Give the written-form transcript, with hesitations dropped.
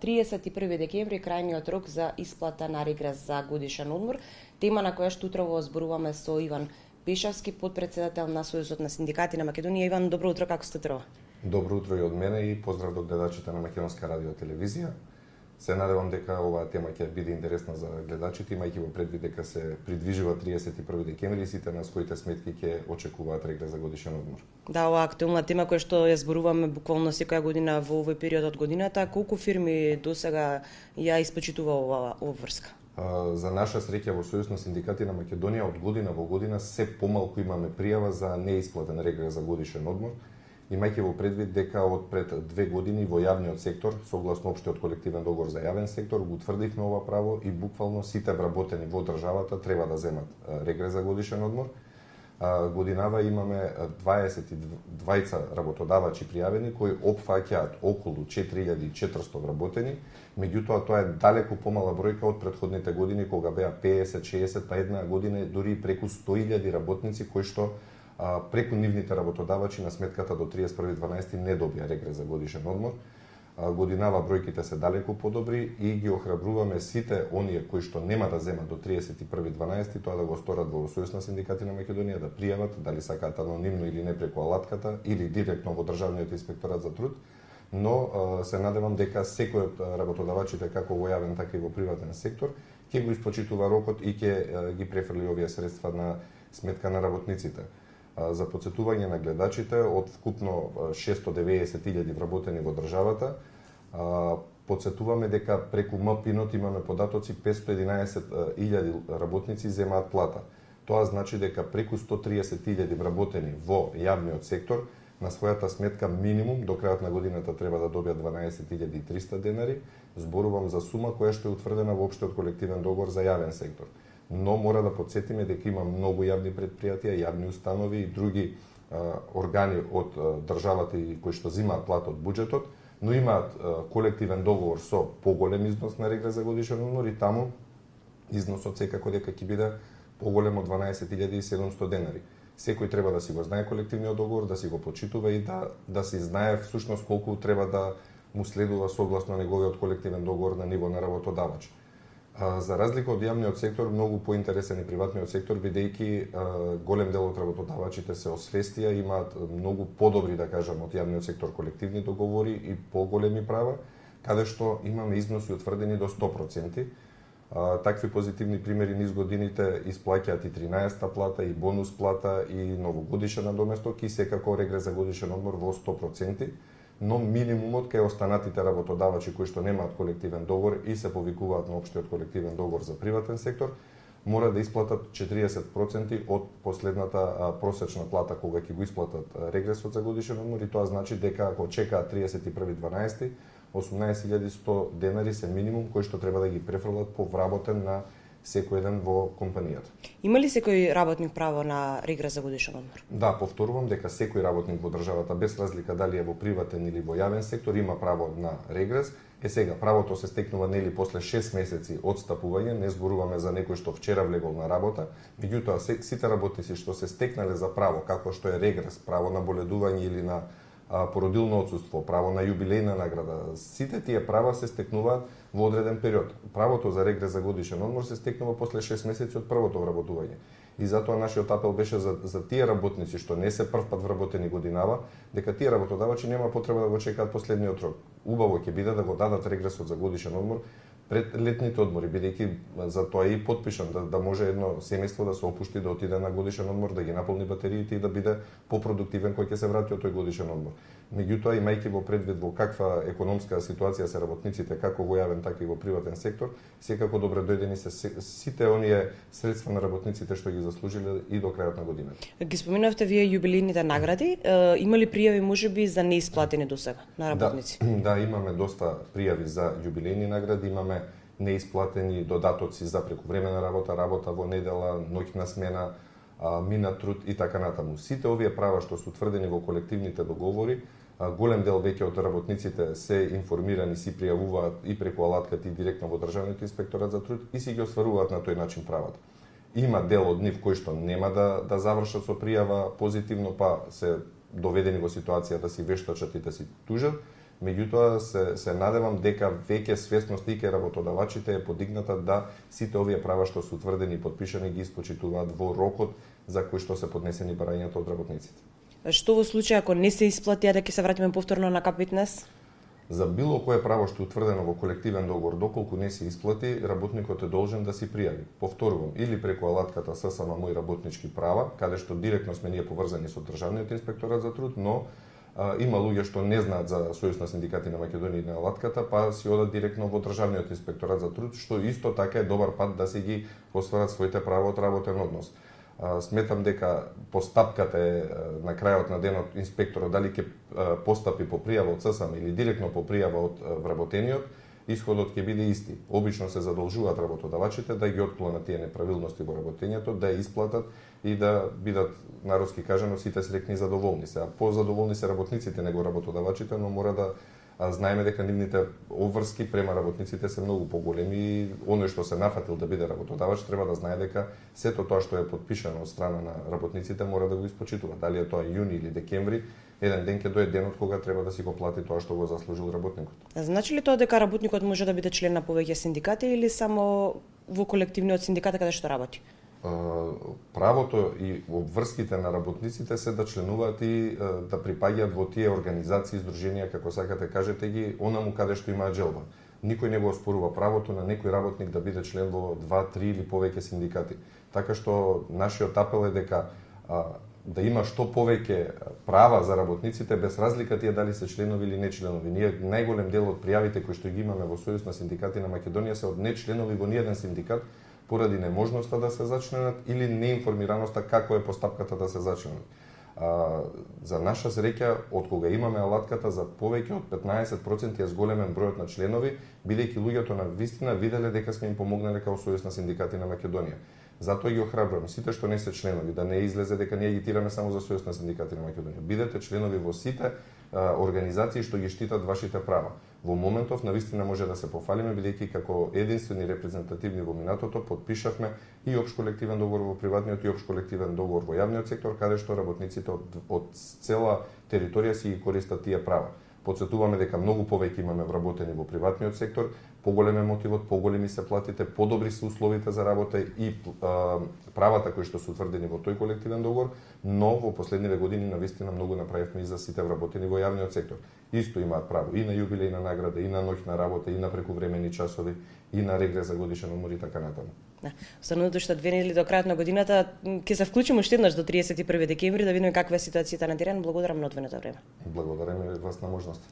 31 декември крајниот рок за исплата на регрес за годишен одмор, тема на која што утрово зборуваме со Иван Пешавски, подпредседател на Сојузот на синдикати на Македонија. Иван, добро утро, како сте утрово? Добро утро и од мене и поздрав до гледачите на Македонска радио телевизија. Се надевам дека оваа тема ќе биде интересна за гледачите, имајќи во предвид дека се придвижува 31 декември и сите на своите сметки ќе очекуваат регрес за годишен одмор. Да, оваа актуелна тема која што ја зборуваме буквално секоја година во овој период од годината, колку фирми досега ја испочитува оваа обврска? За наша среќа во Сојуз на синдикати на Македонија од година во година се помалку имаме пријава за неисплатен регрес за годишен одмор, имајќи во предвид дека од пред 2 години во јавниот сектор, согласно општиот колективен договор за јавен сектор, го утврдивме ова право и буквално сите вработени во државата треба да земат регрес за годишен одмор. Годинава имаме 22 работодавачи пријавени кои опфаќаат околу 4400 вработени, меѓутоа тоа е далеку помала бројка од претходните години кога беа 50-60, па една година дури преку 100.000 работници кои што преку нивните работодавачи на сметката до 31.12 не добија регрес за годишен одмор. Годинава бројките се далеку подобри и ги охрабруваме сите оние кои што нема да земат до 31.12 тоа да го сторат во Сојуз на синдикати на Македонија, да пријават, дали сакаат анонимно или не преку алатката или директно во Државниот инспекторат за труд, но се надевам дека секој од работодавачите како во јавен така и во приватен сектор ќе го испочитува рокот и ќе ги префрли овие средства на сметка на работниците. За подсетување на гледачите, од вкупно 690.000 вработени во државата, подсетуваме дека преку МПИНот имаме податоци 511.000 работници земаат плата. Тоа значи дека преку 130.000 вработени во јавниот сектор на својата сметка минимум до крајот на годината треба да добијат 12.300 денари. Зборувам за сума која што е утврдена во општиот колективен договор за јавен сектор. Но мора да подсетиме дека има многу јавни предпријатија, јавни установи и други органи од државата и кои што земаат плата од буџетот, но имаат колективен договор со поголем износ на регрес за годишен одмор и таму износот секако дека ќе биде поголем од 12.700 денари. Секој треба да си го знае колективниот договор, да си го почитува и да си знае всушност колку треба да му следува согласно неговиот колективен договор на ниво на работодавач. За разлика од јавниот сектор, многу поинтересен и приватниот сектор, бидејќи голем дел од работодавачите се освестија, имаат многу подобри, да кажам, од јавниот сектор колективни договори и поголеми права, каде што имаме износи утврдени до 100%. Такви позитивни примери низ годините исплаќаат и 13-та плата, и бонус плата, и новогодишен надоместок, и секако регрес за годишен одмор во 100%. Но минимумот кај останатите работодавачи кои што немаат колективен договор и се повикуваат на општиот колективен договор за приватен сектор, мора да исплатат 40% од последната просечна плата кога ќе го исплатат регресот за годишен одмор, и тоа значи дека ако чекаат 31.12, 18.100 денари се минимум кои што треба да ги префрлат по вработен на секој ден во компанијата. Има ли секој работник право на регрес за годишен одмор? Да, повторувам дека секој работник во државата, без разлика дали е во приватен или во јавен сектор, има право на регрес. Сега, правото се стекнува нели после 6 месеци од стапување, не зборуваме за некој што вчера влегол на работа, меѓутоа сите работници што се стекнале за право, како што е регрес, право на боледување или на породилно отсуство, право на јубилејна награда, сите тие права се стекнуваат во одреден период. Правото за регрес за годишен одмор се стекнува после 6 месеци од првото вработување. И затоа нашиот апел беше за тие работници што не се првпат вработени годинава, дека тие работодавачи нема потреба да го чекаат последниот рок. Убаво ќе биде да го дадат регресот за годишен одмор пред летните одмори, бидејќи за тоа е и подпишан, да може едно семејство да се опушти, да отиде на годишен одмор, да ги наполни батериите и да биде попродуктивен кој ќе се врати од тој годишен одмор. Меѓутоа, имајќи во предвид во каква економска ситуација се работниците, како во јавен, така и во приватен сектор, секако добре дојдени се сите оние средства на работниците што ги заслужиле и до крајот на годината. Ги споменавте вие јубилејните награди, има ли пријави можеби за неисплатени досега на работници? Да, имаме доста пријави за јубилејни награди, имаме неисплатени додатоци за прекувремена работа, работа во недела, ноќна смена, мина труд и така натаму. Сите овие права што се утврдени во колективните договори, голем дел веќе од работниците се информирани, си пријавуваат и преку алатката и директно во Државниот инспекторат за труд и си ги остваруваат на тој начин правата. Има дел од нив кои што нема да завршат со пријава позитивно, па се доведени во ситуација да си вештачат и да си тужат. Меѓутоа се надевам дека веќе свесност и ке работодавачите е подигната да сите овие права што се утврдени и подпишани ги испочитуваат во рокот за кој што се поднесени барањата од работниците. Што во случај ако не се исплати, а дека се вратиме повторно на К15? За било кое право што е утврдено во колективен договор, доколку не се исплати, работникот е должен да си пријави. Повторувам, или преку алатката ССМ и работнички права, каде што директно сме ние поврзани со Државниот инспекторат за труд, но има луѓе што не знаат за Сојуз на синдикати на Македонија и на алатката, па си одат директно во Државниот инспекторат за труд, што исто така е добар пат да се ги остварат своите права од работен однос. Сметам дека постапката е на крајот на денот инспекторот дали ќе постапи по пријава од ССМ или директно по пријава од вработениот, исходот ќе биде исти. Обично се задолжуваат работодавачите да ги отклонат тие неправилности во работењето, да ја исплатат и да бидат, народски кажано, сите среќни и задоволни. Сега позадоволни се работниците него работодавачите, но мора да знаеме дека нивните обврски према работниците се многу поголеми и оној што се нафатил да биде работодавач треба да знае дека сето тоа што е подпишано од страна на работниците мора да го испочитува. Дали е тоа јуни или декември, еден ден ќе дојде денот кога треба да си го плати тоа што го заслужил работникот. Значи ли тоа дека работникот може да биде член на повеќе синдикати или само во колективниот синдикат каде што работи? Правото и обврските на работниците се да членуваат и да припаѓаат во тие организации, здруженија, како сакате кажете ги, онаму каде што имаат желба. Никој не го оспорува правото на некој работник да биде член во 2, 3 или повеќе синдикати. Така што нашиот апел е дека да има што повеќе права за работниците без разлика тие дали се членови или не членови. Ние најголем дел од пријавите кои што ги имаме во Сојуз на синдикати на Македонија се од не членови во ниеден синдикат поради неможноста да се зачленат или неинформираноста како е постапката да се зачленат. За наша среќа, од кога имаме алатката, за повеќе од 15% е зголемен бројот на членови, бидејќи луѓето на вистина виделе дека сме им помогнале као Сојуз на синдикати на Македонија. Затоа ги охрабрувам сите што не се членови, да не излезе дека ние агитираме само за Сојуз на синдикати на Македонија. Бидете членови во сите организации што ги штитат вашите права. Во моментов навистина може да се пофалиме бидејќи како единствени репрезентативни во минатото подпишавме и општ колективен договор во приватниот и општ колективен договор во јавниот сектор каде што работниците од цела територија си ги користат тие права. Подсетуваме дека многу повеќе имаме вработени во приватниот сектор, поголем е мотивот, поголеми се платите, подобри се условите за работа и правата кои што се утврдени во тој колективен договор, но во последниве години навистина многу направивме и за сите вработени во јавниот сектор. Исто имаат право и на јубилејна награда, и на ноќна работа, и на прекувремени часови, и на регрес за годишен одмор и така натаму. Останувате што 2 недели до крајот на годината, ќе се вклучиме уште еднаш до 31 декември да видиме каква е ситуацијата на терен. Благодарам на одвоеното време. Благодарам и вас на можност.